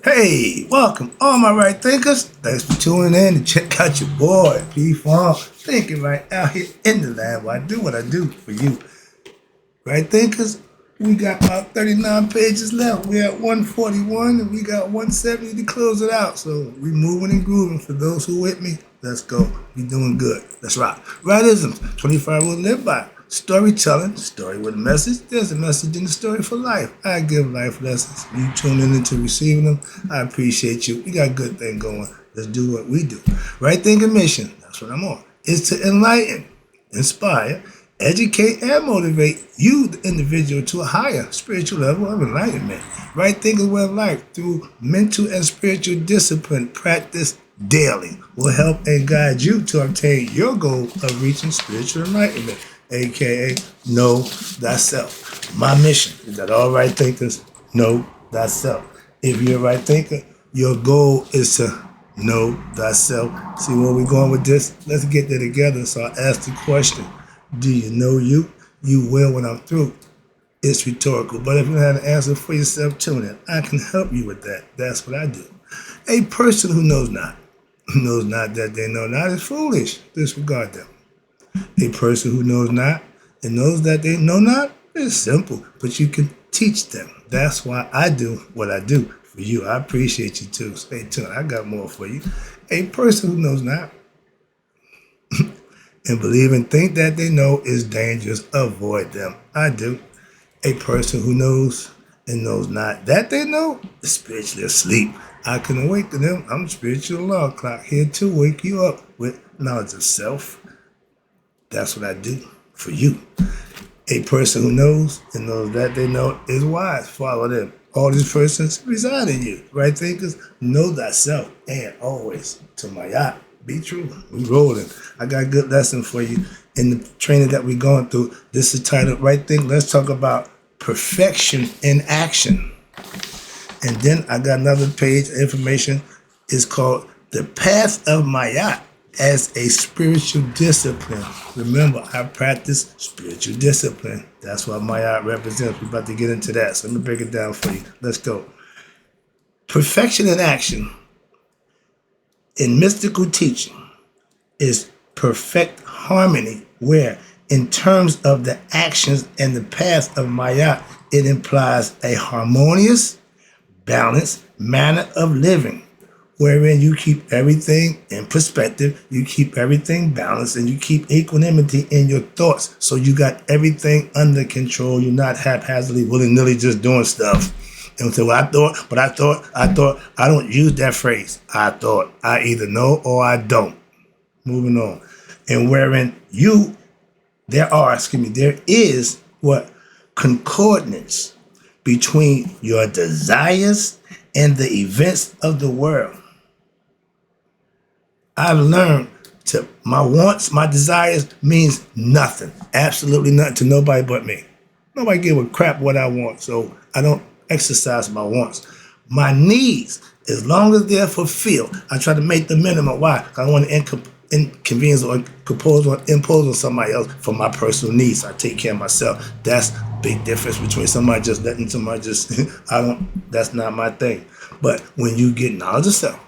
Hey, welcome all my right thinkers. Thanks for tuning in to check out your boy, P-Funk, thinking right out here in the lab while I do what I do for you. Right thinkers, we got about 39 pages left. We're at 141 and we got 170 to close it out. So we moving and grooving. For those who with me, let's go. We doing good. Let's rock. Rightisms, 25 rules to live by. Storytelling, story with a message. There's a message in the story for life. I give life lessons. You tuning into receiving them. I appreciate you. We got a good thing going. Let's do what we do. Right thinking mission, that's what I'm on, is to enlighten, inspire, educate, and motivate you, the individual, to a higher spiritual level of enlightenment. Right thinking way of life through mental and spiritual discipline practice daily will help and guide you to obtain your goal of reaching spiritual enlightenment, aka know thyself. My mission is that all right thinkers know thyself. If you're a right thinker, your goal is to know thyself. See where we're going with this? Let's get there together. So I ask the question, do you know you? You will when I'm through. It's rhetorical, but if you have an answer for yourself, tune in. I can help you with that. That's what I do. A person who knows not that they know not is foolish. Disregard them. A person who knows not and knows that they know not is simple, but you can teach them. That's why I do what I do for you. I appreciate you too. Stay tuned. I got more for you. A person who knows not and believe and think that they know is dangerous. Avoid them. I do. A person who knows and knows not that they know is spiritually asleep. I can awaken them. I'm a spiritual alarm clock here to wake you up with knowledge of self. That's what I do for you. A person who knows and knows that they know is wise. Follow them. All these persons reside in you. Right thinkers, know thyself and always to my yacht. Be true. We rolling. I got a good lesson for you in the training that we're going through. This is titled Right Think. Let's talk about perfection in action. And then I got another page of information. It's called The Path of Mayat as a Spiritual Discipline. Remember, I practice spiritual discipline. That's what Mayat represents. We're about to get into that. So let me break it down for you. Let's go. Perfection in action in mystical teaching is perfect harmony where, in terms of the actions and the path of Maya, it implies a harmonious, balanced manner of living, wherein you keep everything in perspective, you keep everything balanced, and you keep equanimity in your thoughts. So you got everything under control. You're not haphazardly, willy-nilly just doing stuff. And so I thought, I don't use that phrase. I thought, I either know or I don't. Moving on. And wherein there is what? Concordance between your desires and the events of the world. I've learned my wants, my desires means nothing. Absolutely nothing to nobody but me. Nobody give a crap what I want, so I don't exercise my wants. My needs, as long as they're fulfilled, I try to make the minimum. Why? Because I don't want to inconvenience or impose on somebody else for my personal needs. I take care of myself. That's a big difference between somebody just letting somebody just, that's not my thing. But when you get knowledge of self,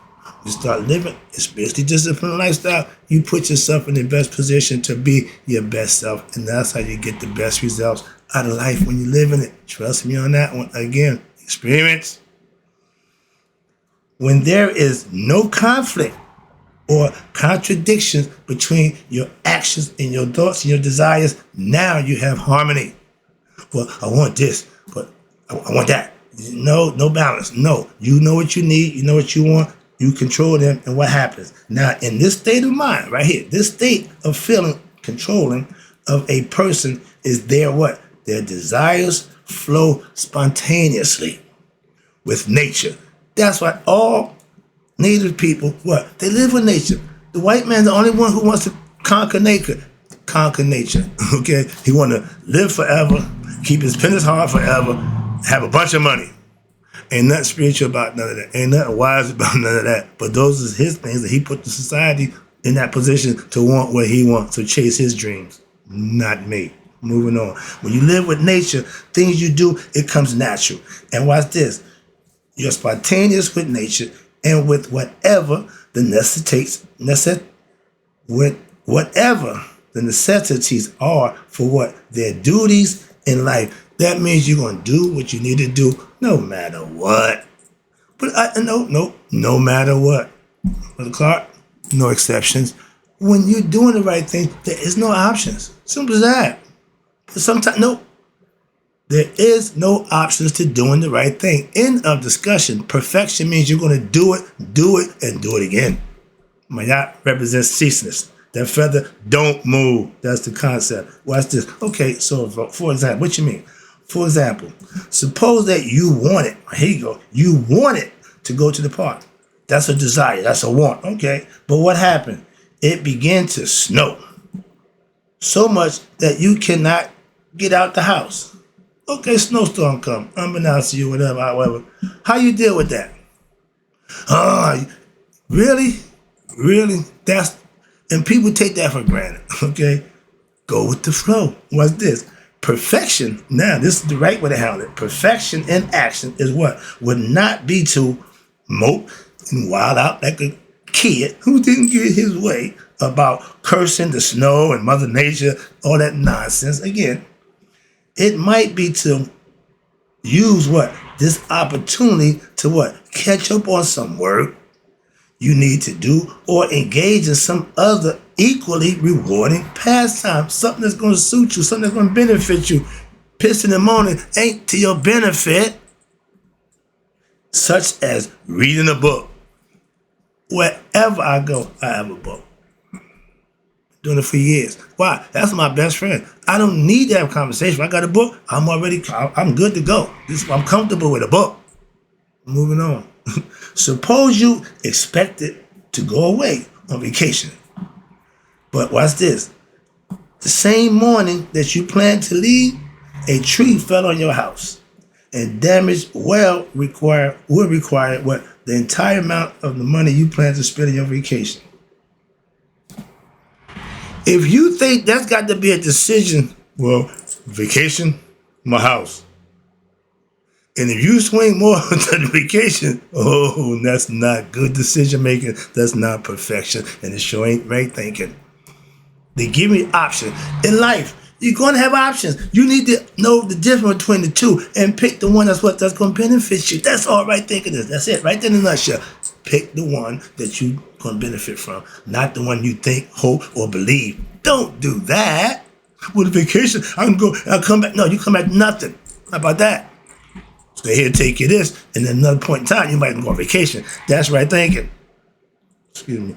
you start living a spiritually disciplined lifestyle, you put yourself in the best position to be your best self. And that's how you get the best results out of life when you live in it. Trust me on that one. Again, experience. When there is no conflict or contradictions between your actions and your thoughts and your desires, now you have harmony. Well, I want this, but I want that. No balance. No, you know what you need. You know what you want. You control them, and what happens? Now, in this state of mind, right here, this state of feeling, controlling of a person is their what? Their desires flow spontaneously with nature. That's why all native people, what? They live with nature. The white man's the only one who wants to conquer nature. Okay? He want to live forever, keep his pennies hard forever, have a bunch of money. Ain't nothing spiritual about none of that. Ain't nothing wise about none of that. But those are his things that he put the society in that position to want what he wants, to chase his dreams. Not me. Moving on. When you live with nature, things you do, it comes natural. And watch this. You're spontaneous with nature and with whatever the with whatever the necessities are for what their duties in life. That means you're gonna do what you need to do no matter what. But no matter what. Brother Clark, no exceptions. When you're doing the right thing, there is no options. Simple as that. But sometimes, no, there is no options to doing the right thing. End of discussion. Perfection means you're going to do it, and do it again. Maat represents ceaseless. That feather don't move. That's the concept. Watch this. Okay, so for example, what you mean? For example, suppose that you want it. Here you go. You want it to go to the park. That's a desire. That's a want. Okay. But what happened? It began to snow. So much that you cannot get out the house. Okay, snowstorm come. Unbeknownst to you, whatever, however. How you deal with that? Really? Really? And people take that for granted. Okay? Go with the flow. What's this? Perfection. Now, this is the right way to handle it. Perfection in action is what? Would not be to mope and wild out like a kid who didn't get his way about cursing the snow and Mother Nature, all that nonsense. Again, it might be to use what? This opportunity to what? Catch up on some work you need to do or engage in some other equally rewarding pastime. Something that's going to suit you, something that's going to benefit you. Pissing and moaning ain't to your benefit, such as reading a book. Wherever I go, I have a book. Doing it for years. Why? That's my best friend. I don't need to have a conversation. I got a book. I'm good to go. I'm comfortable with a book. Moving on. Suppose you expect it to go away on vacation. But watch this. The same morning that you plan to leave, a tree fell on your house and damage will require what? The entire amount of the money you plan to spend on your vacation. If you think that's got to be a decision, well, vacation, my house. And if you swing more to the vacation, that's not good decision making. That's not perfection. And it sure ain't right thinking. They give me options. In life, you're going to have options. You need to know the difference between the two and pick the one that's going to benefit you. That's all right thinking is. That's it. Right there in a nutshell. Pick the one that you're going to benefit from, not the one you think, hope, or believe. Don't do that. With a vacation, I'll come back. No, you come back nothing. How about that? Stay here, take you this, and then another point in time, you might go on vacation. That's right thinking. Excuse me.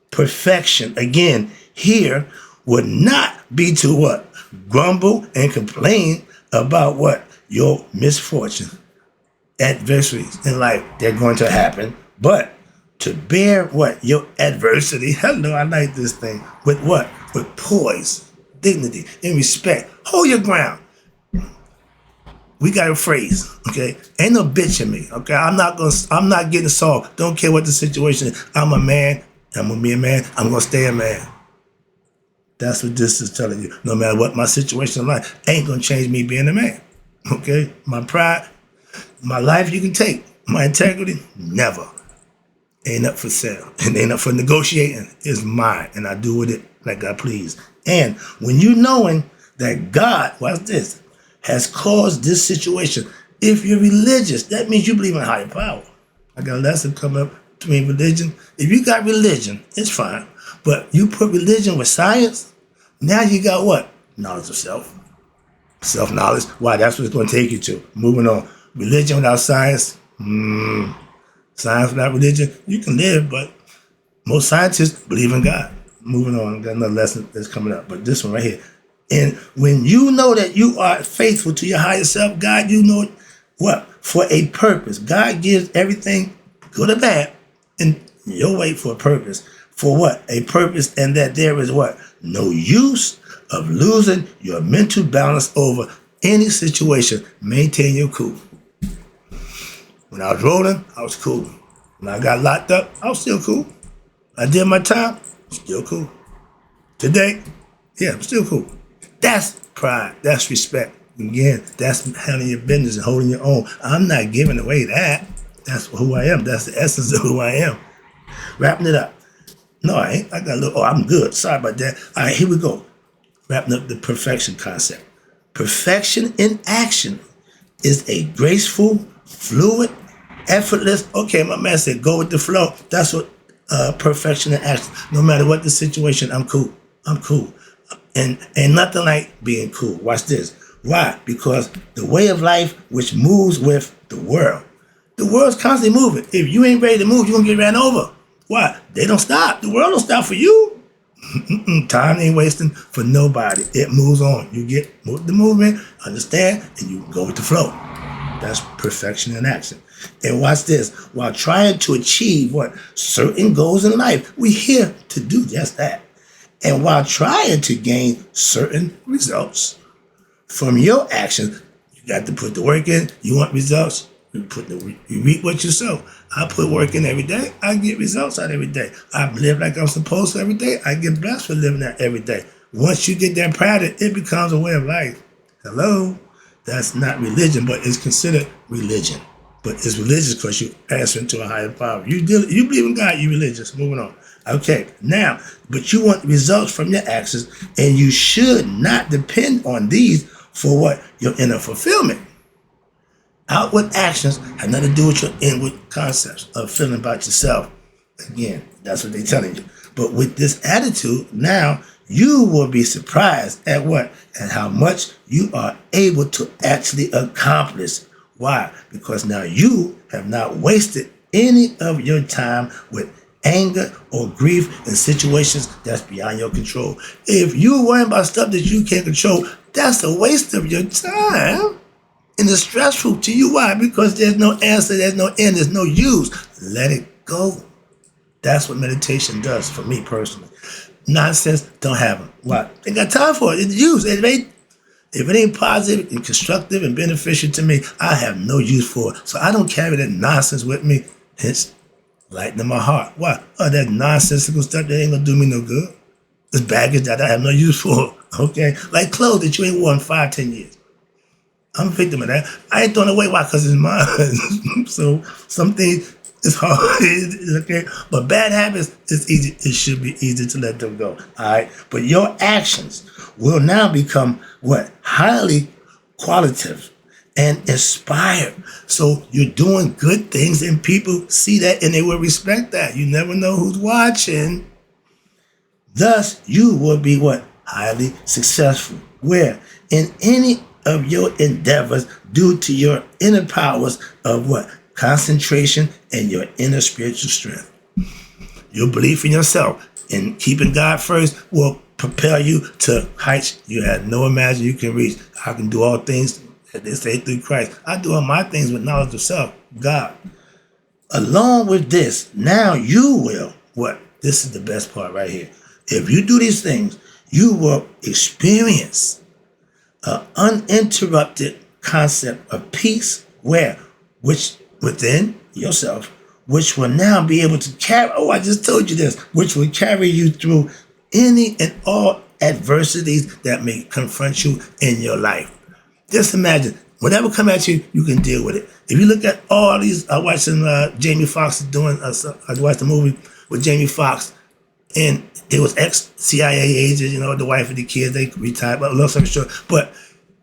Perfection, again, here would not be to what? Grumble and complain about what? Your misfortune. Adversities in life, they're going to happen. But to bear what? Your adversity. Hello, I like this thing. With what? With poise, dignity, and respect. Hold your ground. We got a phrase, okay? Ain't no bitch in me, okay? I'm not getting soft. Don't care what the situation is. I'm a man. I'm gonna be a man. I'm gonna stay a man. That's what this is telling you. No matter what my situation in life, ain't gonna change me being a man. Okay? My pride, my life you can take. My integrity, never. Ain't up for sale. And ain't up for negotiating. It's mine. And I do with it like I please. And when you knowing that God, watch this, has caused this situation, if you're religious, that means you believe in a higher power. I got a lesson coming up between religion. If you got religion, it's fine. But you put religion with science, now you got what? Knowledge of self. Self-knowledge. Why? That's what it's going to take you to. Moving on. Religion without science. Science without religion. You can live, but most scientists believe in God. Moving on. Got another lesson that's coming up. But this one right here. And when you know that you are faithful to your higher self, God, you know what? For a purpose. God gives everything, good or bad, in your way for a purpose. For what? A purpose, and that there is what? No use of losing your mental balance over any situation. Maintain your cool. When I was rolling, I was cool. When I got locked up, I was still cool. I did my time, still cool. Today, yeah, I'm still cool. That's pride. That's respect. Again, that's handling your business and holding your own. I'm not giving away that. That's who I am. That's the essence of who I am. Wrapping it up. No, I ain't. I got a little, I'm good. Sorry about that. All right, here we go. Wrapping up the perfection concept. Perfection in action is a graceful, fluid, effortless. Okay, my man said, go with the flow. That's what perfection in action. No matter what the situation, I'm cool. I'm cool. And ain't nothing like being cool. Watch this. Why? Because the way of life which moves with the world. The world's constantly moving. If you ain't ready to move, you're going to get ran over. Why? They don't stop. The world don't stop for you. Time ain't wasting for nobody. It moves on. You get the movement, understand, and you go with the flow. That's perfection in action. And watch this. While trying to achieve what? Certain goals in life, we're here to do just that. And while trying to gain certain results from your actions, you got to put the work in. You want results? You reap what you sow. I put work in every day. I get results out every day. I live like I'm supposed to every day. I get blessed for living that every day. Once you get that practice, it becomes a way of life. Hello? That's not religion, but it's considered religion. But it's religious because you answer to a higher power. You believe in God, you're religious. Moving on. Okay, now, but you want results from your actions, and you should not depend on these for what? Your inner fulfillment. Outward actions have nothing to do with your inward concepts of feeling about yourself. Again, that's what they're telling you. But with this attitude, now you will be surprised at what? At how much you are able to actually accomplish. Why? Because now you have not wasted any of your time with anger or grief in situations that's beyond your control. If you're worrying about stuff that you can't control, that's a waste of your time. And it's stressful to you. Why? Because there's no answer, there's no end, there's no use. Let it go. That's what meditation does for me personally. Nonsense, don't have them. Why? Ain't got time for it. It's use. If it ain't positive and constructive and beneficial to me, I have no use for it. So I don't carry that nonsense with me. Hence, lightening my heart. Why? Oh, that nonsensical stuff that ain't gonna do me no good. It's baggage that I have no use for. Okay? Like clothes that you ain't worn 5, 10 years. I'm a victim of that. I ain't throwing it away. Why? Because it's mine. So something is hard. Okay? But bad habits, it's easy. It should be easy to let them go. All right? But your actions will now become what? Highly qualitative and inspired. So you're doing good things and people see that and they will respect that. You never know who's watching. Thus, you will be what? Highly successful. Where? In any of your endeavors due to your inner powers of what? Concentration and your inner spiritual strength. Your belief in yourself and keeping God first will propel you to heights you had no imagine you can reach. I can do all things, as they say, through Christ. I do all my things with knowledge of self, God. Along with this, now you will, what? This is the best part right here. If you do these things, you will experience an uninterrupted concept of peace, which within yourself, which will now be able to carry, I just told you this, which will carry you through any and all adversities that may confront you in your life. Just imagine, whatever come at you, you can deal with it. If you look at all these, I watched Jamie Foxx doing, I watched the movie with Jamie Foxx, and it was ex-CIA agents, the wife and the kids, they retired, but long story short. But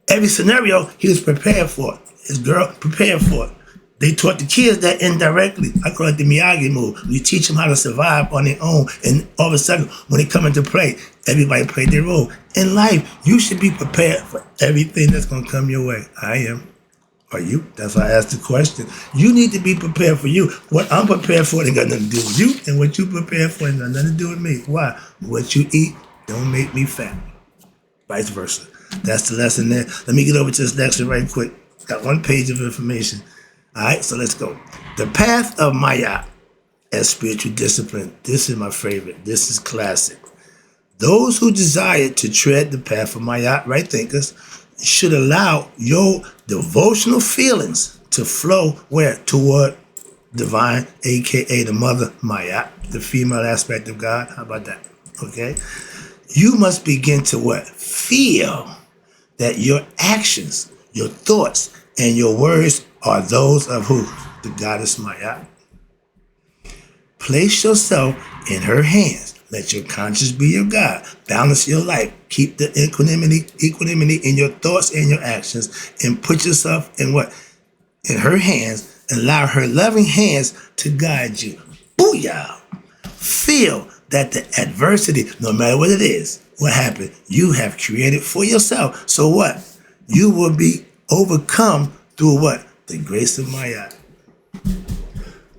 every scenario, he was prepared for it. His girl prepared for it. They taught the kids that indirectly. I call it the Miyagi move. You teach them how to survive on their own, and all of a sudden, when they come into play, everybody played their role. In life, you should be prepared for everything that's going to come your way. I am. Are you? That's why I asked the question. You need to be prepared for you. What I'm prepared for ain't got nothing to do with you, and what you prepared for ain't got nothing to do with me. Why? What you eat don't make me fat. Vice versa. That's the lesson there. Let me get over to this lecture right quick. Got one page of information. All right, so let's go. The path of Maat as spiritual discipline. This is my favorite. This is classic. Those who desire to tread the path of Maat, right thinkers, should allow your devotional feelings to flow where? Toward divine, aka the mother Maat, the female aspect of God. How about that? Okay? You must begin to what? Feel that your actions, your thoughts, and your words are those of who? the goddess Maat. Place yourself in her hands. Let your conscience be your guide. Balance your life. Keep the equanimity in your thoughts and your actions, and put yourself in what? In her hands, and allow her loving hands to guide you. Booyah! Feel that the adversity, no matter what it is, what happened, you have created for yourself. So what? You will be overcome through what? The grace of Maat.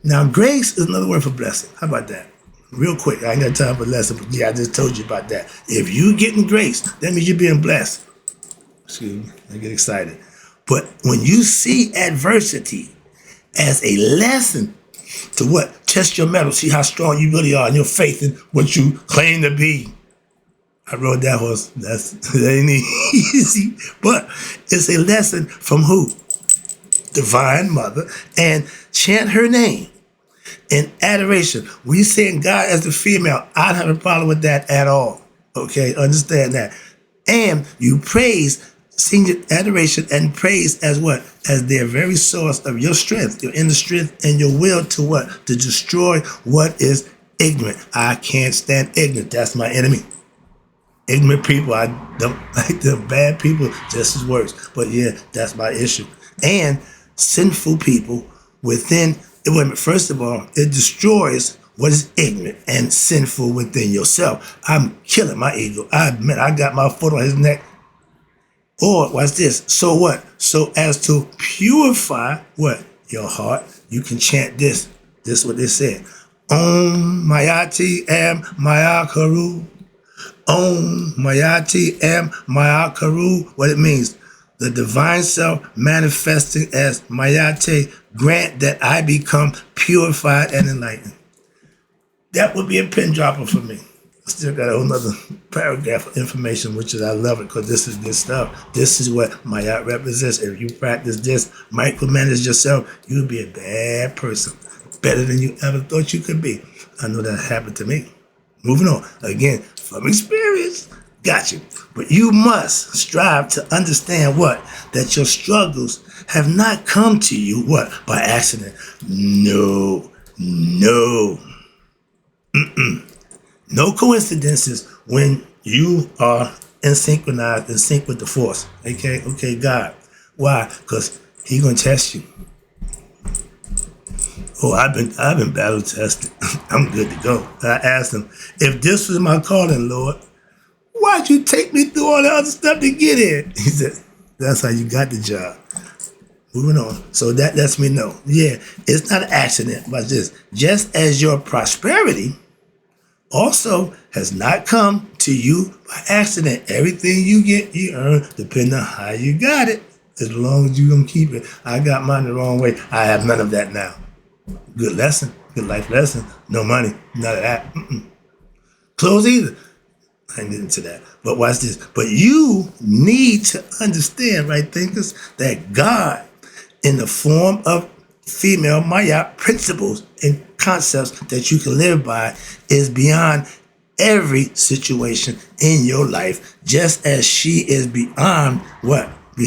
Now, grace is another word for blessing. How about that? Real quick, I ain't got time for lesson, but yeah, I just told you about that. If you getting grace, that means you're being blessed. Excuse me, I get excited. But when you see adversity as a lesson to what? Test your mettle, see how strong you really are and your faith in what you claim to be. I rode that horse. That ain't easy. But it's a lesson from who? Divine Mother. And chant her name in adoration. We saying God as the female. I don't have a problem with that at all. Okay, understand that. And you praise, sing your adoration and praise as what? As their very source of your strength, your inner strength and your will to what? To destroy what is ignorant. I can't stand ignorant. That's my enemy. Ignorant people, I don't like them. Bad people, just as worse. But yeah, that's my issue. And sinful people within, first of all, it destroys what is ignorant and sinful within yourself. I'm killing my ego. I admit I got my foot on his neck. Or, watch this, so what? So as to purify what? Your heart, you can chant this. This is what they said. Om Mayati Am Mayakaru. Om Mayati Am Mayakaru. What it means? The divine self manifesting as Mayate, grant that I become purified and enlightened. That would be a pin dropper for me. Still got a whole nother paragraph of information, which is, I love it because this is good stuff. This is what Maat represents. If you practice this, micromanage yourself, you'll be a bad person. Better than you ever thought you could be. I know that happened to me. Moving on. Again, from experience, got you. But you must strive to understand what? That your struggles have not come to you, what? By accident. No. No coincidences when you are in sync with the force. Okay, God. Why? Because He gonna test you. Oh, I've been battle tested. I'm good to go. I asked Him, if this was my calling, Lord, why'd you take me through all the other stuff to get here? He said, that's how you got the job. Moving on. So that lets me know. Yeah, it's not an accident, but just as your prosperity also has not come to you by accident. Everything you get, you earn, depending on how you got it. As long as you gonna keep it. I got mine the wrong way. I have none of that now. Good lesson, good life lesson. No money, none of that. Clothes either. I ain't getting into that. But watch this. But you need to understand, right, thinkers, that God, in the form of female Maat principles and concepts that you can live by, is beyond every situation in your life, just as she is beyond what? She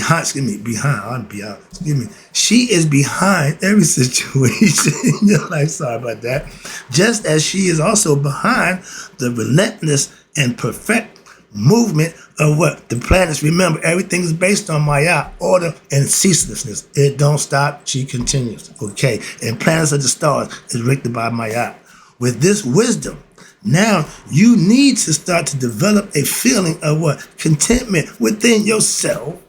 is behind every situation in your life. Sorry about that. Just as she is also behind the relentless and perfect movement of what? The planets. Remember, everything is based on Maat, order and ceaselessness. It don't stop, she continues. Okay. And planets of the stars is written by Maat. With this wisdom, now you need to start to develop a feeling of what? Contentment within yourself.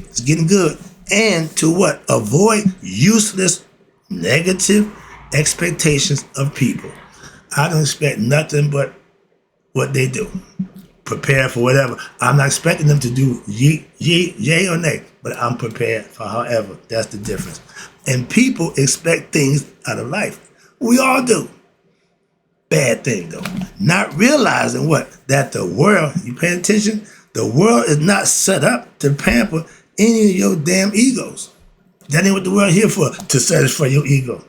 It's getting good. And to what? Avoid useless, negative expectations of people. I don't expect nothing but what they do. Prepare for whatever. I'm not expecting them to do yay or nay, but I'm prepared for however. That's the difference. And people expect things out of life. We all do. Bad thing though. Not realizing what? That the world, you pay attention? The world is not set up to pamper any of your damn egos. That ain't what the world here for, to satisfy your ego.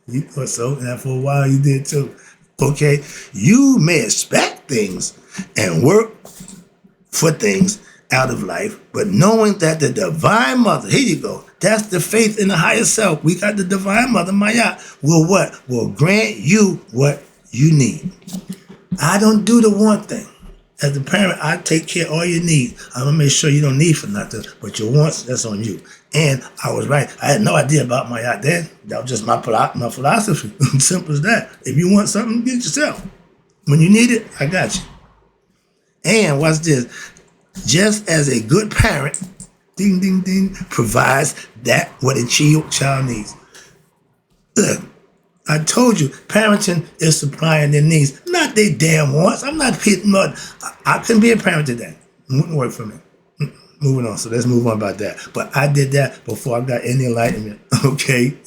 You thought so, and for a while you did too. Okay? You may expect things and work for things out of life, but knowing that the divine mother, here you go, That's the faith in the higher self. We got the divine mother, Maat, will what? Will grant you what you need. I don't do the one thing. As a parent, I take care of all your needs. I'm going to make sure you don't need for nothing, but your wants, that's on you. And I was right. I had no idea about Maat then. That was just my philosophy. Simple as that. If you want something, get it yourself. When you need it, I got you. And watch this. Just as a good parent, ding, ding, ding, provides that what a child needs. Look, I told you, parenting is supplying their needs, not their damn wants. I'm not hitting on. I couldn't be a parent today. It wouldn't work for me. Moving on. So let's move on about that. But I did that before I got any enlightenment. Okay,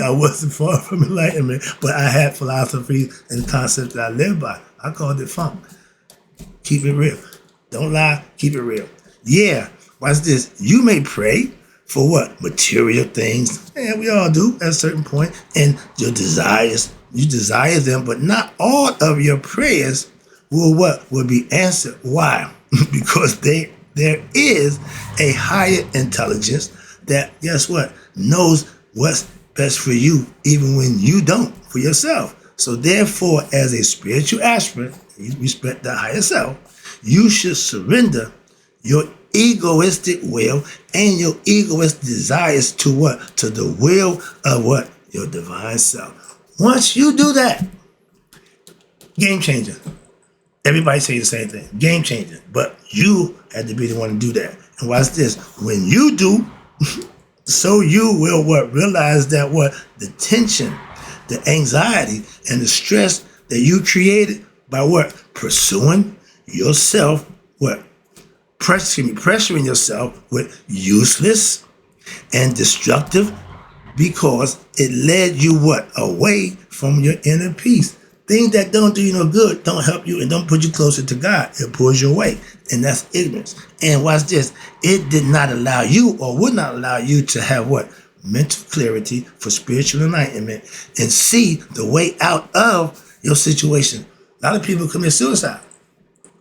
I wasn't far from enlightenment, but I had philosophies and concepts that I lived by. I called it funk. Keep it real. Don't lie. Keep it real. Yeah. Watch this. You may pray for what? Material things. And we all do at a certain point. And your desires, you desire them, but not all of your prayers will what? Will be answered. Why? Because there is a higher intelligence that, guess what? Knows what's best for you, even when you don't, for yourself. So therefore, as a spiritual aspirant, you respect the higher self, you should surrender your egoistic will and your egoistic desires to what? To the will of what? Your divine self. Once you do that, game changer. Everybody say the same thing. Game changer. But you had to be the one to do that. And watch this. When you do, so you will what? Realize that what? The tension, the anxiety, and the stress that you created by what? Pursuing yourself, what? Pressuring yourself with useless and destructive, because it led you what? Away from your inner peace. Things that don't do you no good, don't help you, and don't put you closer to God. It pulls you away. And that's ignorance. And watch this. It did not allow you, or would not allow you, to have what? Mental clarity for spiritual enlightenment and see the way out of your situation. A lot of people commit suicide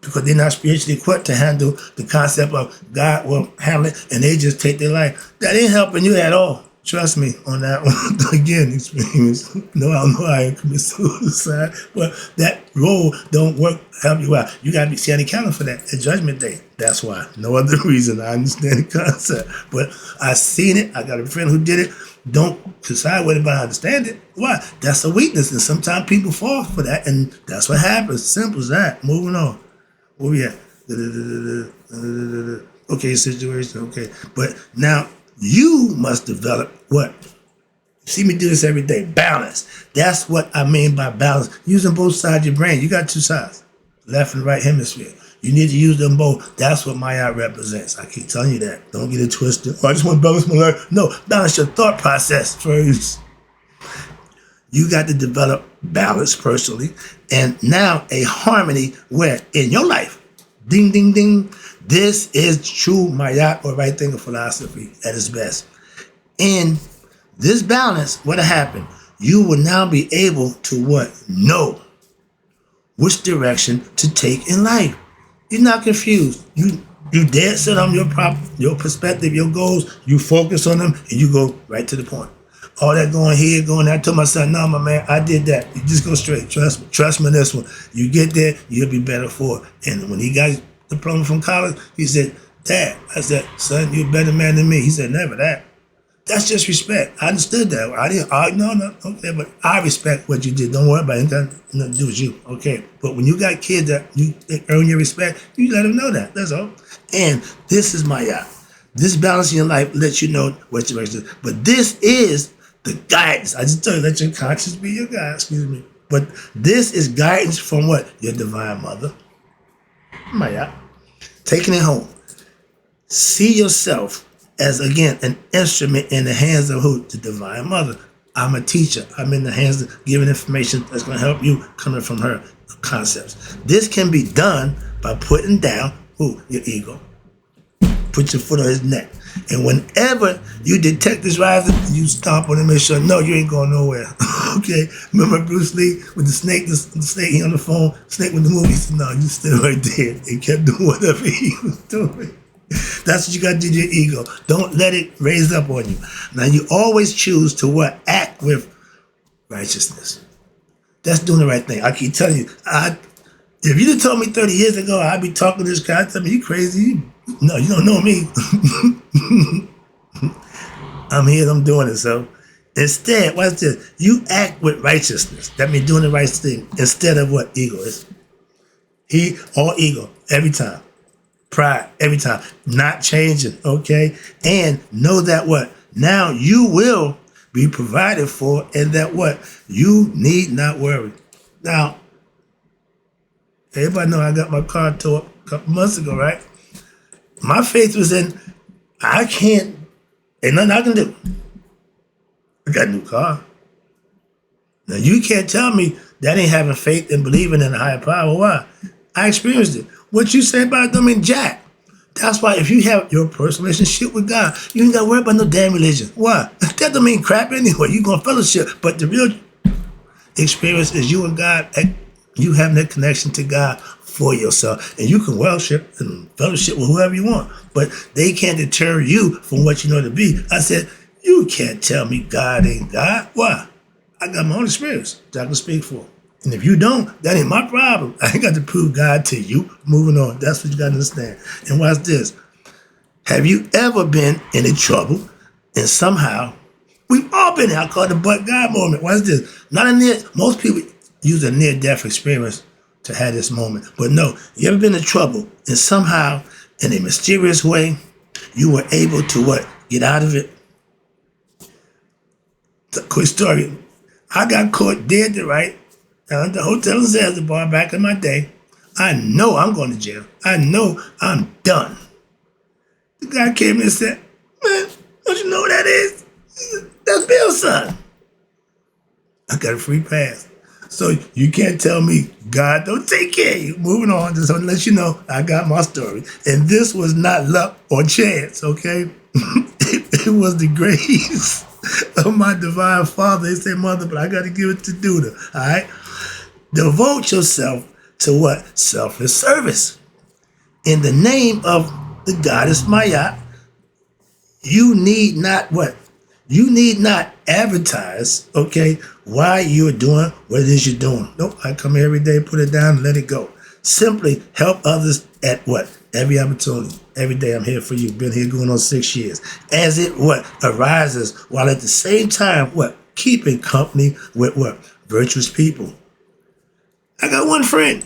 because they're not spiritually equipped to handle the concept of God will handle it, and they just take their life. That ain't helping you at all. Trust me on that one. Again, experience. No, I don't know I ain't commit suicide, but that role don't work, help you out. You got to be standing accountable for that at Judgment Day. That's why. No other reason. I understand the concept. But I seen it. I got a friend who did it. Don't decide with it, but I understand it. Why? That's a weakness, and sometimes people fall for that, and that's what happens. Simple as that. Moving on. Where we at? Okay, situation. Okay. But now, you must develop what? See me do this every day. Balance. That's what I mean by balance. Using both sides of your brain. You got two sides. Left and right hemisphere. You need to use them both. That's what Maat represents. I keep telling you that. Don't get it twisted. Oh, I just want to balance my life. No, balance your thought process first. You got to develop balance personally. And now a harmony where in your life, ding, ding, ding, this is true Maat or right thinker philosophy at its best. In this balance, what'll happen? You will now be able to what? Know which direction to take in life. You're not confused. You dead set on your perspective, your goals. You focus on them and you go right to the point. All that going here, going there. I told my son, no, my man, I did that. You just go straight. Trust me on this one. You get there, you'll be better for it. And when he got diploma from college, he said, Dad, I said, son, you're a better man than me. He said, never that. That's just respect. I understood that. I didn't argue, no, okay, but I respect what you did. Don't worry about it. It got nothing to do with you, okay? But when you got kids that you earn your respect, you let them know that. That's all. And this is Maat. This balance in your life lets you know what your direction is. But this is the guidance. I just told you, let your conscience be your guide, excuse me. But this is guidance from what? Your divine mother. Maat. Taking it home. See yourself as, again, an instrument in the hands of who? The divine mother. I'm a teacher. I'm in the hands of giving information that's going to help you coming from her concepts. This can be done by putting down who? Your ego. Put your foot on his neck. And whenever you detect this rising, you stomp on him and make sure, no, you ain't going nowhere. Okay? Remember Bruce Lee with the snake, he on the phone, snake with the movie? He said, no, you stay right there. He kept doing whatever he was doing. That's what you got to do to your ego. Don't let it raise up on you. Now, you always choose to what? Act with righteousness. That's doing the right thing. I keep telling you, if you'd have told me 30 years ago I'd be talking to this guy, I'd tell me, you crazy. No, you don't know me. I'm here, I'm doing it. So instead, watch this. You act with righteousness. That means doing the right thing instead of what ego is. All ego, every time. Pride, every time. Not changing, okay? And know that what? Now you will be provided for, and that what? You need not worry. Now, everybody know I got my car towed a couple months ago, right? My faith was in, ain't nothing I can do. I got a new car. Now, you can't tell me that ain't having faith and believing in a higher power. Why? I experienced it. What you say about it don't mean jack. That's why if you have your personal relationship with God, you ain't got to worry about no damn religion. Why? That don't mean crap anyway. You going to fellowship. But the real experience is you and God, you having that connection to God for yourself. And you can worship and fellowship with whoever you want. But they can't deter you from what you know to be. I said, you can't tell me God ain't God. Why? I got my own experience that I can speak for. And if you don't, that ain't my problem. I ain't got to prove God to you. Moving on. That's what you got to understand. And watch this. Have you ever been in a trouble and somehow, we've all been there. I call it the but God moment. Watch this. Most people use a near-death experience to have this moment. But no, you ever been in trouble and somehow, in a mysterious way, you were able to what? Get out of it? It's a quick story. I got caught dead to right at the hotel in Zanzibar back in my day. I know I'm going to jail. I know I'm done. The guy came in and said, man, don't you know what that is? That's Bill's son. I got a free pass. So you can't tell me God don't take care of you. Moving on, just want to let you know I got my story. And this was not luck or chance, okay? It was the grace of my divine Father. They say mother, but I got to give it to Duda, all right? Devote yourself to what? Selfless service. In the name of the goddess Maat, you need not what? You need not advertise, okay, why you're doing what it is you're doing. Nope, I come here every day, put it down, and let it go. Simply help others at what? Every opportunity. Every day I'm here for you. Been here going on 6 years. As it what? Arises, while at the same time, what? Keeping company with what? Virtuous people. I got one friend.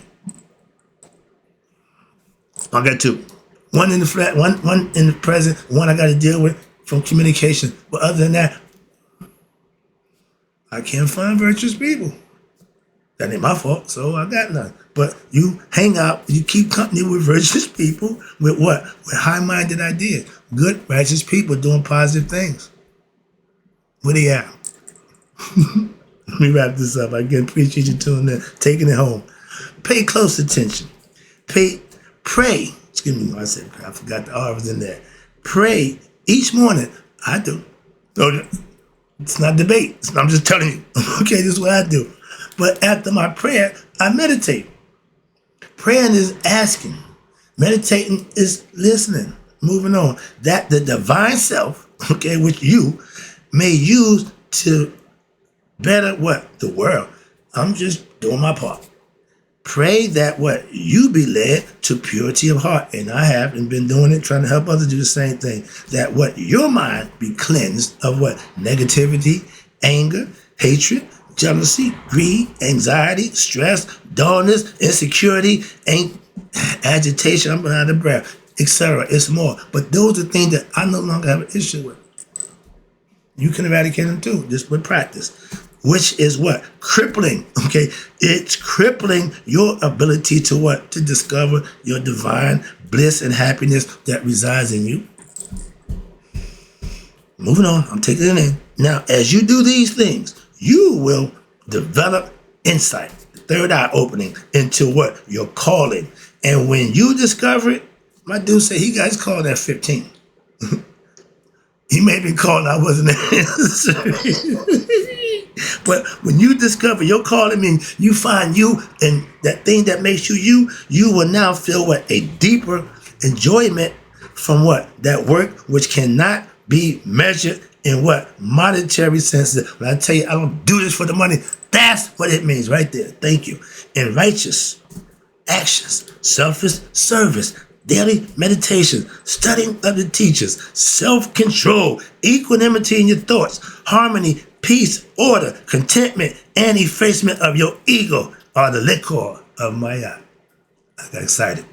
I got two. One in the flat, one in the present, one I got to deal with from communication. But other than that, I can't find virtuous people. That ain't my fault, so I got none. But you hang out, you keep company with virtuous people, with what? With high-minded ideas. Good, righteous people doing positive things. What do you have? Let me wrap this up. I again appreciate you tuning in, taking it home. Pay close attention. Pray. Excuse me, I said I forgot the R was in there. Pray each morning. I do. It's not debate. I'm just telling you. Okay, this is what I do. But after my prayer, I meditate. Praying is asking. Meditating is listening. Moving on. That the divine self, okay, which you may use to better what? The world. I'm just doing my part. Pray that what? You be led to purity of heart. And I have and been doing it, trying to help others do the same thing. That what? Your mind be cleansed of what? Negativity, anger, hatred, jealousy, greed, anxiety, stress, dullness, insecurity, agitation, I'm out of breath, etc. It's more. But those are things that I no longer have an issue with. You can eradicate them too, just with practice. Which is what? Crippling, okay? It's crippling your ability to what? To discover your divine bliss and happiness that resides in you. Moving on, I'm taking it in. Now, as you do these things, you will develop insight, the third eye opening into what? Your calling. And when you discover it, my dude said he got his call at 15. He may be called, I wasn't answering. But when you discover your calling, means you find you and that thing that makes you, you will now feel what? A deeper enjoyment from what? That work which cannot be measured in what? Monetary sense. When I tell you I don't do this for the money, that's what it means right there. Thank you. And righteous actions, selfish service, daily meditation, studying of the teachers, self-control, equanimity in your thoughts, harmony, peace, order, contentment, and effacement of your ego are the liquor of Maat. I got excited.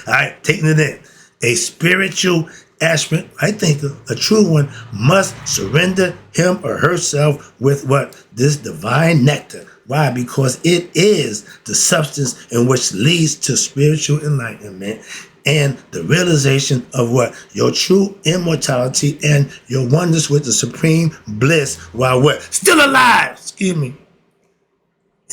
All right, taking it in. A spiritual aspirant, I think a true one, must surrender him or herself with what? This divine nectar. Why? Because it is the substance in which leads to spiritual enlightenment and the realization of what? Your true immortality and your oneness with the supreme bliss while what? Still alive. Excuse me.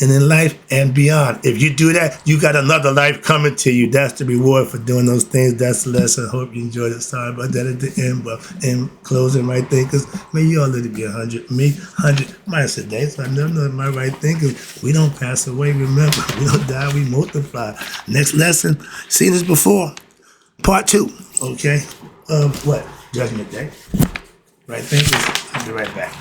And in life and beyond. If you do that, you got another life coming to you. That's the reward for doing those things. That's the lesson. I hope you enjoyed it. Sorry about that at the end, but in closing, right thinkers, may you all live to be 100. Me, 100 minus a day. So I never know my right thinkers. We don't pass away. Remember, we don't die. We multiply. Next lesson. Seen this before. Part 2. Okay. Of what? Judgment Day. Right thinkers. I'll be right back.